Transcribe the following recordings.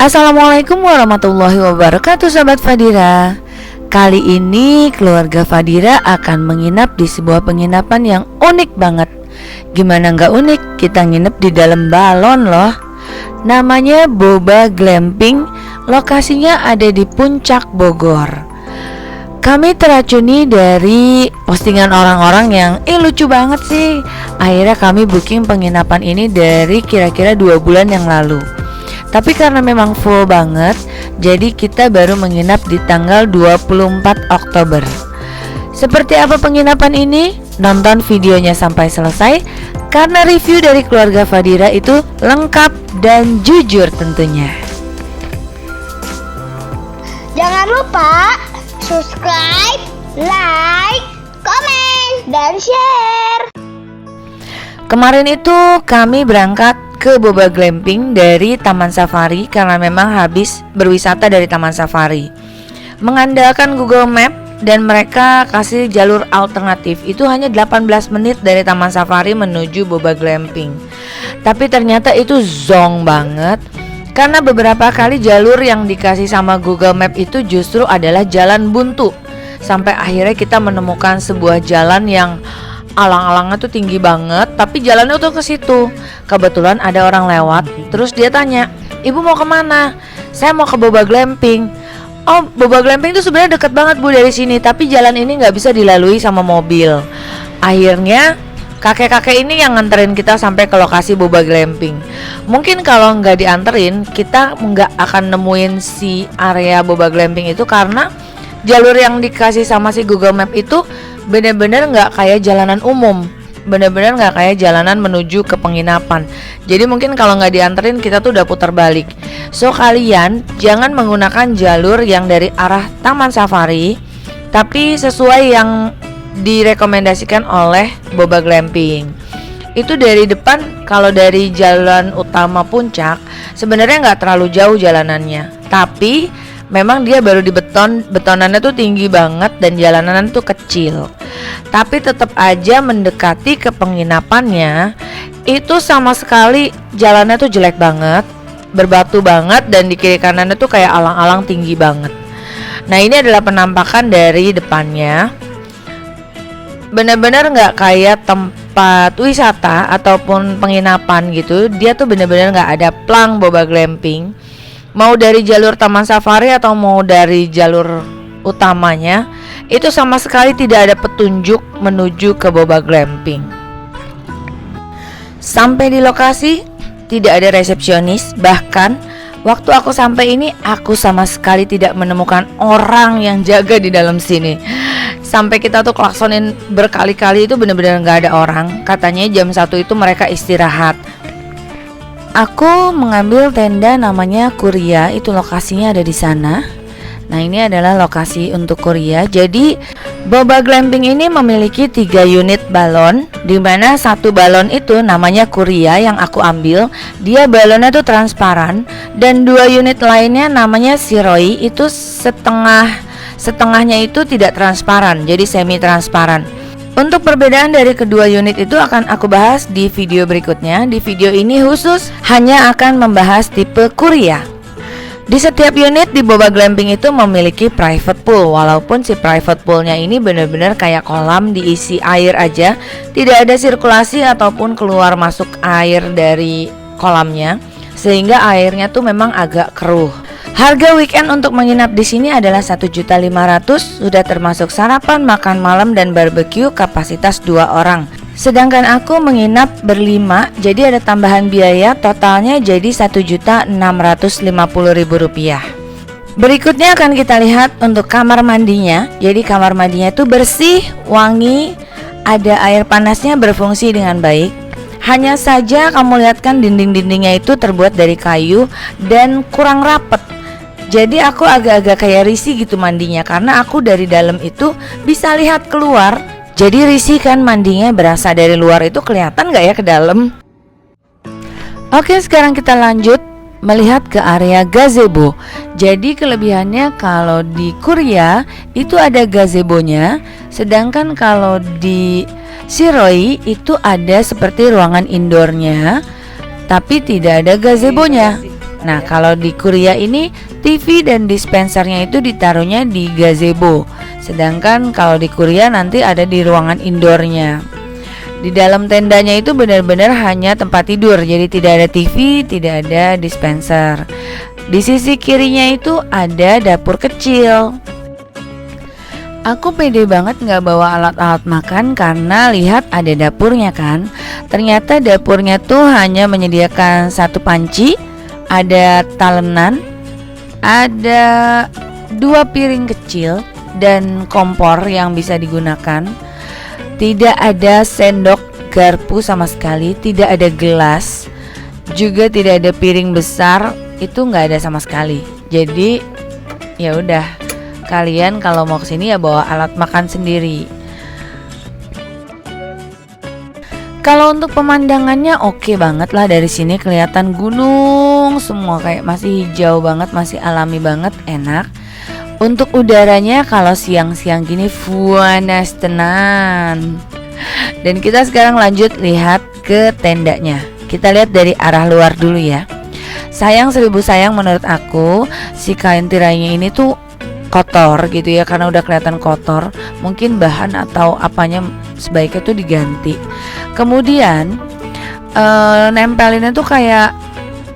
Assalamualaikum warahmatullahi wabarakatuh, sahabat Fadira. Kali ini keluarga Fadira akan menginap di sebuah penginapan yang unik banget. Gimana nggak unik? Kita nginep di dalam balon loh. Namanya Boba Glamping. Lokasinya ada di Puncak Bogor. Kami teracuni dari postingan orang-orang yang lucu banget sih. Akhirnya kami booking penginapan ini dari kira-kira 2 bulan yang lalu. Tapi karena memang full banget, jadi kita baru menginap di tanggal 24 Oktober. Seperti apa penginapan ini? Nonton videonya sampai selesai, karena review dari keluarga Fadira itu lengkap dan jujur tentunya. Jangan lupa subscribe, like, komen, dan share. Kemarin itu kami berangkat ke Boba Glamping dari Taman Safari karena memang habis berwisata dari Taman Safari. Mengandalkan Google Map dan mereka kasih jalur alternatif, itu hanya 18 menit dari Taman Safari menuju Boba Glamping. Tapi ternyata itu zonk banget, karena beberapa kali jalur yang dikasih sama Google Map itu justru adalah jalan buntu. Sampai akhirnya kita menemukan sebuah jalan yang alang-alangnya tuh tinggi banget, tapi jalannya tuh ke situ. Kebetulan ada orang lewat, terus dia tanya, "Ibu mau kemana?" "Saya mau ke Boba Glamping." "Oh, Boba Glamping itu sebenarnya deket banget Bu dari sini, tapi jalan ini nggak bisa dilalui sama mobil." Akhirnya kakek-kakek ini yang nganterin kita sampai ke lokasi Boba Glamping. Mungkin kalau nggak dianterin, kita nggak akan nemuin si area Boba Glamping itu, karena jalur yang dikasih sama si Google Map itu bener-bener nggak kayak jalanan umum, bener-bener nggak kayak jalanan menuju ke penginapan. Jadi mungkin kalau nggak dianterin, kita tuh udah putar balik. So kalian jangan menggunakan jalur yang dari arah Taman Safari, tapi sesuai yang direkomendasikan oleh Boba Glamping. Itu dari depan, kalau dari jalan utama Puncak sebenarnya nggak terlalu jauh jalanannya, tapi memang dia baru dibeton, betonannya tuh tinggi banget dan jalanan tuh kecil. Tapi tetap aja mendekati ke penginapannya itu sama sekali jalannya tuh jelek banget, berbatu banget, dan di kiri kanannya tuh kayak alang-alang tinggi banget. Nah, ini adalah penampakan dari depannya. Bener-bener nggak kayak tempat wisata ataupun penginapan gitu. Dia tuh bener-bener nggak ada plang Boba Glamping. Mau dari jalur Taman Safari atau mau dari jalur utamanya, itu sama sekali tidak ada petunjuk menuju ke Boba Glamping. Sampai di lokasi tidak ada resepsionis, bahkan waktu aku sampai ini aku sama sekali tidak menemukan orang yang jaga di dalam sini. Sampai kita tuh klaksonin berkali-kali, itu benar-benar nggak ada orang. Katanya jam 1 itu mereka istirahat. Aku mengambil tenda namanya Kuria, itu lokasinya ada di sana. Nah, ini adalah lokasi untuk Kuria. Jadi Boba Glamping ini memiliki 3 unit balon, di mana satu balon itu namanya Kuria yang aku ambil. Dia balonnya tuh transparan, dan 2 unit lainnya namanya Shiroi, itu setengahnya itu tidak transparan, jadi semi transparan. Untuk perbedaan dari kedua unit itu akan aku bahas di video berikutnya. Di video ini khusus hanya akan membahas tipe Kuria. Di setiap unit di Boba Glamping itu memiliki private pool. Walaupun si private poolnya ini benar-benar kayak kolam diisi air aja, tidak ada sirkulasi ataupun keluar masuk air dari kolamnya, sehingga airnya tuh memang agak keruh. Harga weekend untuk menginap di sini adalah 1.500.000, sudah termasuk sarapan, makan malam, dan barbeque, kapasitas 2 orang. Sedangkan aku menginap berlima, jadi ada tambahan biaya, totalnya jadi Rp1.650.000. Berikutnya akan kita lihat untuk kamar mandinya. Jadi kamar mandinya itu bersih, wangi, ada air panasnya, berfungsi dengan baik. Hanya saja kamu lihat kan dinding-dindingnya itu terbuat dari kayu dan kurang rapet. Jadi aku agak-agak kayak risih gitu mandinya, karena aku dari dalam itu bisa lihat keluar. Jadi risih kan mandinya, berasa dari luar itu kelihatan gak ya ke dalam. Oke, sekarang kita lanjut melihat ke area gazebo. Jadi kelebihannya kalau di Kuria itu ada gazebonya, sedangkan kalau di Shiroi itu ada seperti ruangan indoornya, tapi tidak ada gazebonya. Nah, kalau di Korea ini TV dan dispensernya itu ditaruhnya di gazebo. Sedangkan kalau di Korea nanti ada di ruangan indoornya. Di dalam tendanya itu benar-benar hanya tempat tidur. Jadi tidak ada TV, tidak ada dispenser. Di sisi kirinya itu ada dapur kecil. Aku pede banget gak bawa alat-alat makan karena lihat ada dapurnya kan. Ternyata dapurnya tuh hanya menyediakan satu panci, ada talenan, ada 2 piring kecil dan kompor yang bisa digunakan. Tidak ada sendok garpu sama sekali, tidak ada gelas, juga tidak ada piring besar, itu nggak ada sama sekali. Jadi ya udah, kalian kalau mau kesini ya bawa alat makan sendiri. Kalau untuk pemandangannya oke banget lah, dari sini kelihatan gunung semua, kayak masih hijau banget, masih alami banget, enak. Untuk udaranya kalau siang-siang gini panas tenan. Dan kita sekarang lanjut lihat ke tendanya. Kita lihat dari arah luar dulu ya. Sayang seribu sayang, menurut aku si kain tirainya ini tuh kotor gitu ya, karena udah kelihatan kotor. Mungkin bahan atau apanya sebaiknya tuh diganti. Kemudian nempelinnya tuh kayak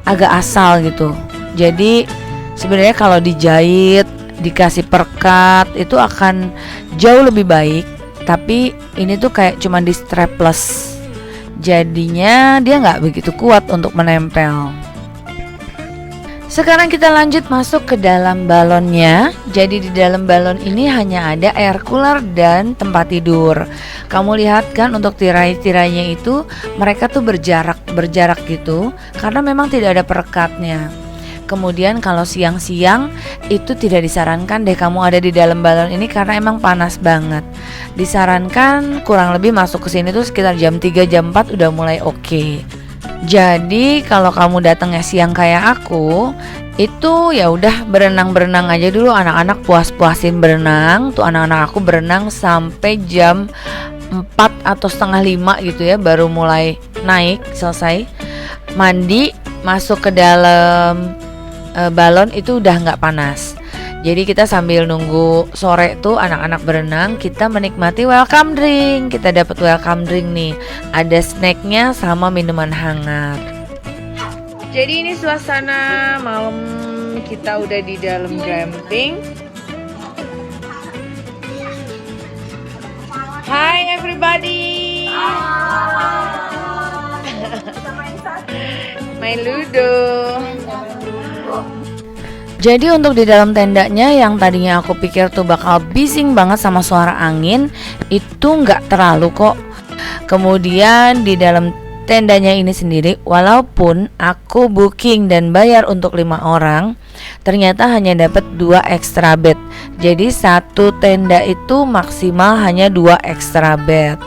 agak asal gitu. Jadi sebenarnya kalau dijahit, dikasih perkat itu akan jauh lebih baik. Tapi ini tuh kayak cuman di strapless, jadinya dia nggak begitu kuat untuk menempel. Sekarang kita lanjut masuk ke dalam balonnya. Jadi di dalam balon ini hanya ada air cooler dan tempat tidur. Kamu lihat kan untuk tirai-tirainya itu mereka tuh berjarak gitu, karena memang tidak ada perekatnya. Kemudian kalau siang-siang itu tidak disarankan deh kamu ada di dalam balon ini karena emang panas banget. Disarankan kurang lebih masuk ke sini tuh sekitar jam 3 jam 4 udah mulai oke. Jadi kalau kamu datangnya siang kayak aku, itu ya udah berenang aja dulu, anak-anak puas-puasin berenang. Tuh anak-anak aku berenang sampai jam 4 atau setengah 5 gitu ya, baru mulai naik, selesai mandi, masuk ke dalam balon itu udah nggak panas. Jadi kita sambil nunggu sore tuh anak-anak berenang, kita menikmati welcome drink. Kita dapat welcome drink nih, ada snacknya sama minuman hangat. Jadi ini suasana malam kita udah di dalam glamping. Hi everybody. Main Ludo. Jadi untuk di dalam tendanya yang tadinya aku pikir tuh bakal bising banget sama suara angin, itu nggak terlalu kok. Kemudian di dalam tendanya ini sendiri, walaupun aku booking dan bayar untuk 5 orang, ternyata hanya dapat 2 extra bed. Jadi satu tenda itu maksimal hanya 2 extra bed.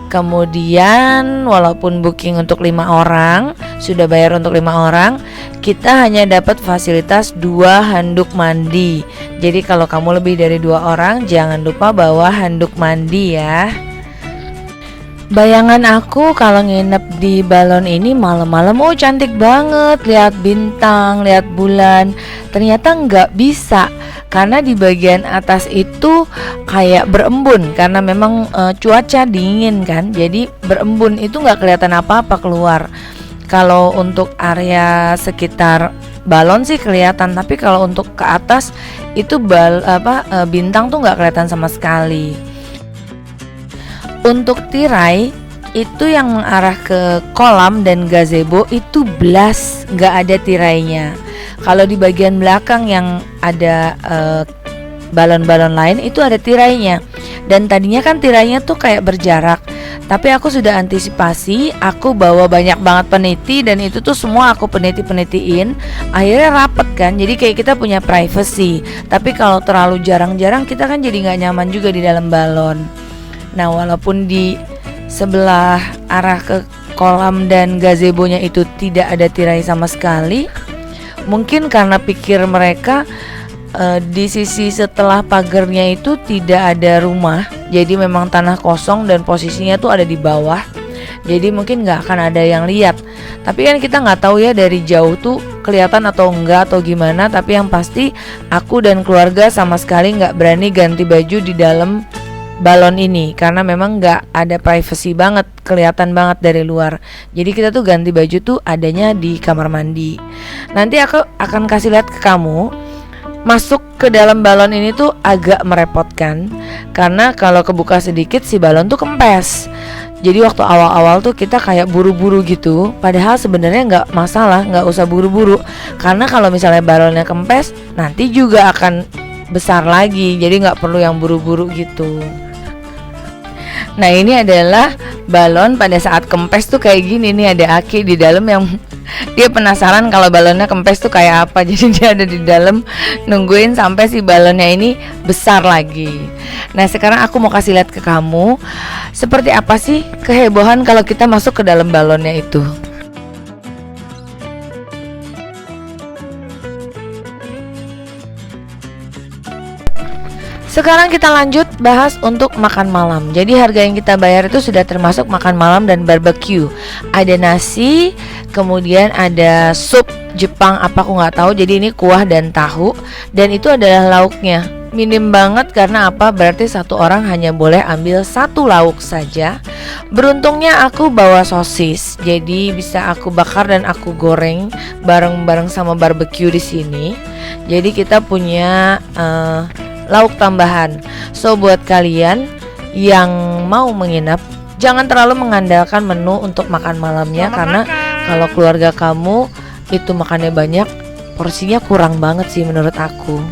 Kemudian walaupun booking untuk 5 orang, sudah bayar untuk 5 orang, kita hanya dapat fasilitas 2 handuk mandi. Jadi kalau kamu lebih dari 2 orang, jangan lupa bawa handuk mandi ya. Bayangan aku kalau nginep di balon ini malam-malam, oh cantik banget, lihat bintang, lihat bulan. Ternyata nggak bisa, karena di bagian atas itu kayak berembun, karena memang cuaca dingin kan, jadi berembun itu nggak kelihatan apa-apa keluar. Kalau untuk area sekitar balon sih kelihatan, tapi kalau untuk ke atas itu bintang tuh nggak kelihatan sama sekali. Untuk tirai itu yang mengarah ke kolam dan gazebo itu blas, nggak ada tirainya. Kalau di bagian belakang yang ada balon-balon lain itu ada tirainya. Dan tadinya kan tirainya tuh kayak berjarak, tapi aku sudah antisipasi, aku bawa banyak banget peniti dan itu tuh semua aku peniti-penitiin. Akhirnya rapet kan, jadi kayak kita punya privacy. Tapi kalau terlalu jarang-jarang kita kan jadi nggak nyaman juga di dalam balon. Nah walaupun di sebelah arah ke kolam dan gazebonya itu tidak ada tirai sama sekali, mungkin karena pikir mereka di sisi setelah pagarnya itu tidak ada rumah, jadi memang tanah kosong dan posisinya tuh ada di bawah, jadi mungkin nggak akan ada yang lihat. Tapi kan kita nggak tahu ya dari jauh tuh kelihatan atau enggak atau gimana, tapi yang pasti aku dan keluarga sama sekali nggak berani ganti baju di dalam balon ini karena memang nggak ada privacy banget, kelihatan banget dari luar. Jadi kita tuh ganti baju tuh adanya di kamar mandi. Nanti aku akan kasih lihat ke kamu. Masuk ke dalam balon ini tuh agak merepotkan karena kalau kebuka sedikit si balon tuh kempes. Jadi waktu awal-awal tuh kita kayak buru-buru gitu. Padahal sebenarnya nggak masalah, nggak usah buru-buru. Karena kalau misalnya balonnya kempes, nanti juga akan besar lagi. Jadi nggak perlu yang buru-buru gitu. Nah ini adalah balon pada saat kempes tuh kayak gini nih, ada Aki di dalam yang dia penasaran kalau balonnya kempes tuh kayak apa. Jadi dia ada di dalam nungguin sampai si balonnya ini besar lagi. Nah sekarang aku mau kasih lihat ke kamu seperti apa sih kehebohan kalau kita masuk ke dalam balonnya itu. Sekarang kita lanjut bahas untuk makan malam. Jadi harga yang kita bayar itu sudah termasuk makan malam dan barbecue. Ada nasi, kemudian ada sup Jepang apa aku nggak tahu. Jadi ini kuah dan tahu, dan itu adalah lauknya. Minim banget karena apa? Berarti satu orang hanya boleh ambil satu lauk saja. Beruntungnya aku bawa sosis, jadi bisa aku bakar dan aku goreng bareng-bareng sama barbecue di sini. Jadi kita punya lauk tambahan. So buat kalian yang mau menginap, jangan terlalu mengandalkan menu untuk makan malamnya. Karena kalau keluarga kamu itu makannya banyak, porsinya kurang banget sih menurut aku.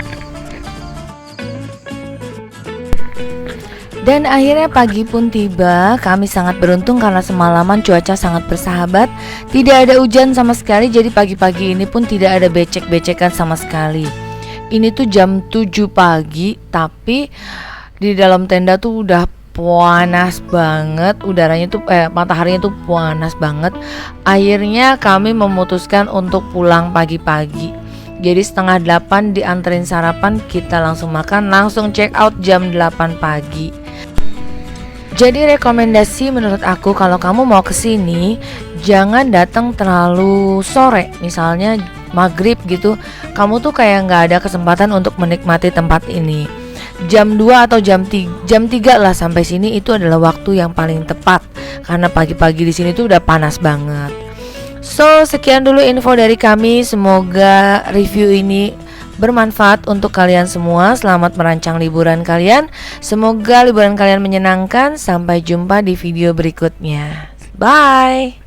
Dan akhirnya pagi pun tiba. Kami sangat beruntung karena semalaman cuaca sangat bersahabat. Tidak ada hujan sama sekali. Jadi pagi-pagi ini pun tidak ada becek-becekan sama sekali. Ini tuh jam 7 pagi, tapi di dalam tenda tuh udah panas banget. Udaranya tuh mataharinya tuh panas banget. Akhirnya kami memutuskan untuk pulang pagi-pagi. Jadi 7:30 dianterin sarapan, kita langsung makan, langsung check out jam 8 pagi. Jadi rekomendasi menurut aku kalau kamu mau kesini, jangan datang terlalu sore. Misalnya maghrib gitu, kamu tuh kayak nggak ada kesempatan untuk menikmati tempat ini. Jam 2 atau jam 3 lah sampai sini itu adalah waktu yang paling tepat karena pagi-pagi di sini tuh udah panas banget. So sekian dulu info dari kami. Semoga review ini bermanfaat untuk kalian semua. Selamat merancang liburan kalian. Semoga liburan kalian menyenangkan. Sampai jumpa di video berikutnya. Bye.